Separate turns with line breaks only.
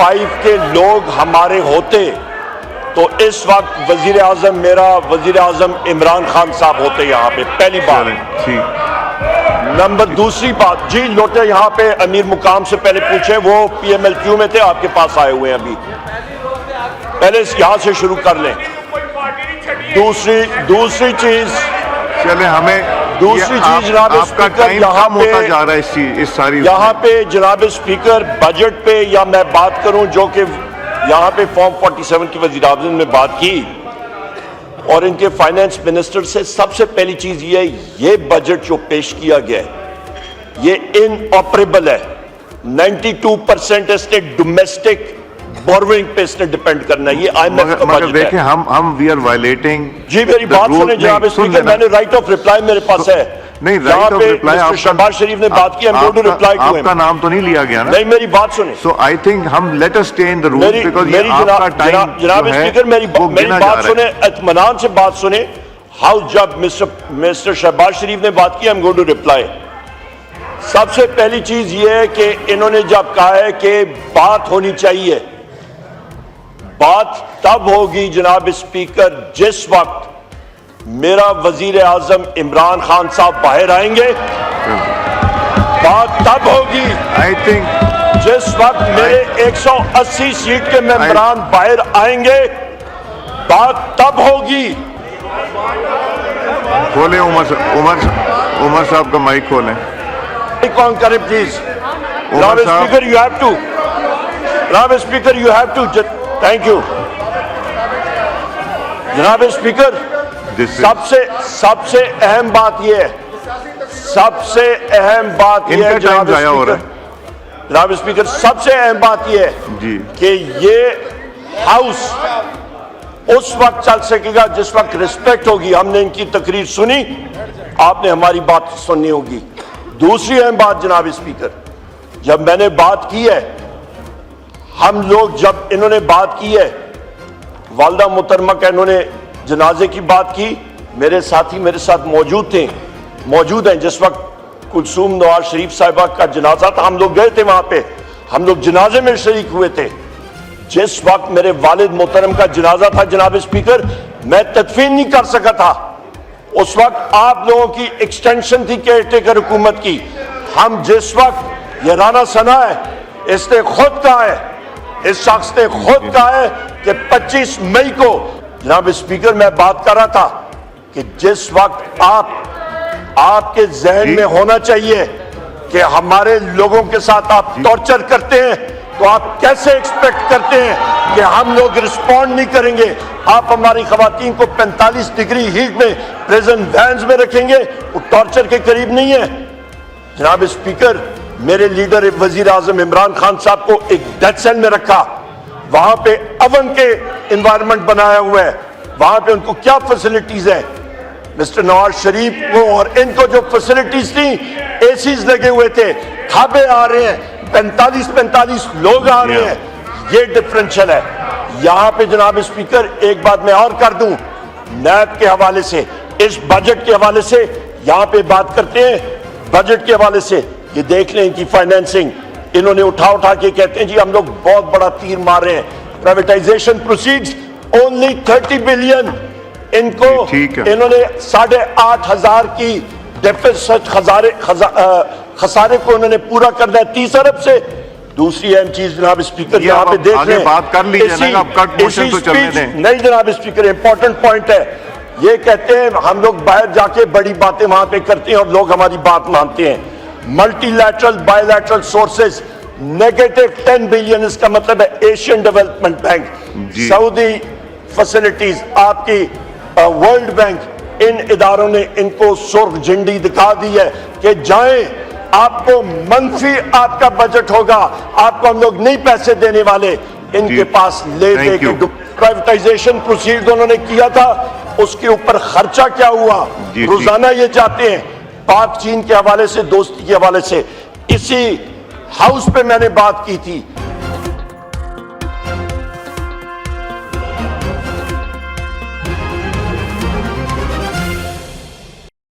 5 کے لوگ ہمارے ہوتے تو اس وقت وزیر اعظم میرا وزیر اعظم عمران خان صاحب ہوتے یہاں پہ، پہلی بات۔ نمبر دوسری بات، جی لوٹے یہاں پہ امیر مقام سے پہلے پوچھے، وہ پی ایم ایل کیو میں تھے، آپ کے پاس آئے ہوئے ہیں ابھی، پہلے یہاں سے شروع کر لیں۔ دوسری چیز جناب اسپیکر، یہاں پہ جناب اسپیکر بجٹ پہ یا میں بات کروں جو کہ یہاں پہ فارم 47 کی وزیر اعظم نے بات کی اور ان کے فائنانس منسٹر سے، سب سے پہلی چیز یہ بجٹ جو پیش کیا گیا ہے یہ ان آپریبل ہے۔ 92% اس نے ڈومیسٹک بورونگ پہ اس نے ڈیپینڈ کرنا ہے، یہ آئی ایم ایف کا بجٹ ہے۔
دیکھیں ہم وی آر وائلیٹنگ،
جی میری بات سنیں جناب اسپیکر، میں نے رائٹ آف ریپلائی میرے پاس ہے۔
نہیں، right of reply
mister Shehbaz Sharif نے بات کی،
آپ کا نام تو نہیں لیا گیا نا؟
نہیں میری بات سنیں۔
سو آئی تھنک ہم let us stay in the rule because یہ آپ کا ٹائم
جناب اسپیکر میری بات سنیں، اطمینان سے بات سنیں۔ ہاؤس جب مسٹر شہباز شریف نے بات کی، I'm going to reply۔ سب سے پہلی چیز یہ ہے کہ انہوں نے جب کہا ہے کہ بات ہونی چاہیے، بات تب ہوگی جناب اسپیکر جس وقت میرا وزیر اعظم عمران خان صاحب باہر آئیں گے، بات تب ہوگی
آئی تھنک
جس وقت میرے 180 سیٹ کے ممبران باہر آئیں گے، بات تب ہوگی۔
کھولیں عمر صاحب کا مائک کھولیں۔
کون کرے پلیز؟ جناب اسپیکر یو ہیو ٹو، جناب speaker you have two, thank you جناب اسپیکر۔ سب سے اہم بات یہ ہے، سب سے اہم بات یہ ہے جناب اسپیکر، سب سے اہم بات یہ ہے کہ یہ ہاؤس اس وقت چل سکے گا جس وقت رسپیکٹ ہوگی۔ ہم نے ان کی تقریر سنی، آپ نے ہماری بات سننی ہوگی۔ دوسری اہم بات جناب اسپیکر، جب میں نے بات کی ہے، ہم لوگ جب انہوں نے بات کی ہے، والدہ محترمہ کا انہوں نے جنازے کی بات کی، میرے ساتھی میرے ساتھ موجود ہیں جس وقت کلثوم نواز شریف صاحبہ کا جنازہ تھا، ہم لوگ گئے تھے وہاں پہ، ہم لوگ جنازے میں شریک ہوئے تھے۔ جس وقت میرے والد محترم کا جنازہ تھا جناب اسپیکر، میں تدفین نہیں کر سکا تھا، اس وقت آپ لوگوں کی ایکسٹینشن تھی کیئر ٹیکر حکومت کی۔ ہم جس وقت یہ رانا ثنا ہے، اس نے خود کہا ہے، اس شخص نے خود کہا ہے کہ 25 مئی کو، جناب اسپیکر میں بات کر رہا تھا کہ جس وقت آپ کے ذہن میں ہونا چاہیے کہ ہمارے لوگوں کے ساتھ آپ ٹارچر کرتے ہیں تو آپ کیسے ایکسپیکٹ کرتے ہیں کہ ہم لوگ رسپونڈ نہیں کریں گے؟ آپ ہماری خواتین کو 45 ڈگری ہیٹ میں پریزن وینز میں رکھیں گے، وہ ٹارچر کے قریب نہیں ہے۔ جناب اسپیکر، میرے لیڈر وزیر اعظم عمران خان صاحب کو ایک ڈیتھ سیل میں رکھا، وہاں پہ اوون کے انوائرمنٹ بنایا ہوا ہے، وہاں پہ ان کو کیا فیسلٹیز ہیں؟ مسٹر نواز شریف کو اور ان کو جو فیسلٹیز تھیں، اے سیز لگے ہوئے تھے، کھابے آ رہے ہیں، 45 لوگ آ رہے ہیں، یہ ڈفرینشل ہے۔ یہاں پہ جناب اسپیکر ایک بات میں اور کر دوں، نیب کے حوالے سے، اس بجٹ کے حوالے سے یہاں پہ بات کرتے ہیں، بجٹ کے حوالے سے یہ دیکھ لیں کی فائنینسنگ انہوں نے اٹھا کے کہتے ہیں جی ہم لوگ بہت بڑا تیر مار رہے ہیں، پرائیویٹائزیشن پروسیڈز اونلی 30 بلین، ان کو انہوں نے 8,500 کی ڈیفیسٹ خسارے کو انہوں نے پورا کرنا ہے 30 ارب سے۔ دوسری اہم چیز جناب اسپیکر یہاں پہ دیکھ لیں،
بات کر لیجیے نا، کٹ موشن تو چلنے دیں۔
نہیں جناب اسپیکر، امپورٹنٹ پوائنٹ ہے، یہ کہتے ہیں ہم لوگ باہر جا کے بڑی باتیں وہاں پہ کرتے ہیں اور لوگ ہماری بات مانتے ہیں۔ Multilateral bilateral sources -10 billion, اس کا مطلب ہے Asian development bank, Saudi facilities, آپ کی ورلڈ بینک، ان اداروں نے ان کو سرخ جھنڈی دکھا دی ہے کہ جائیں، آپ کو منفی آپ کا بجٹ ہوگا، آپ کو ہم لوگ نہیں پیسے دینے والے، ان کے پاس لے دے کے پرائیویٹائزیشن پروسیڈ انہوں نے کیا تھا، اس کے اوپر خرچہ کیا ہوا، روزانہ یہ چاہتے ہیں۔ پاک چین کے حوالے سے، دوستی کے حوالے سے، اسی ہاؤس پہ میں نے بات کی تھی،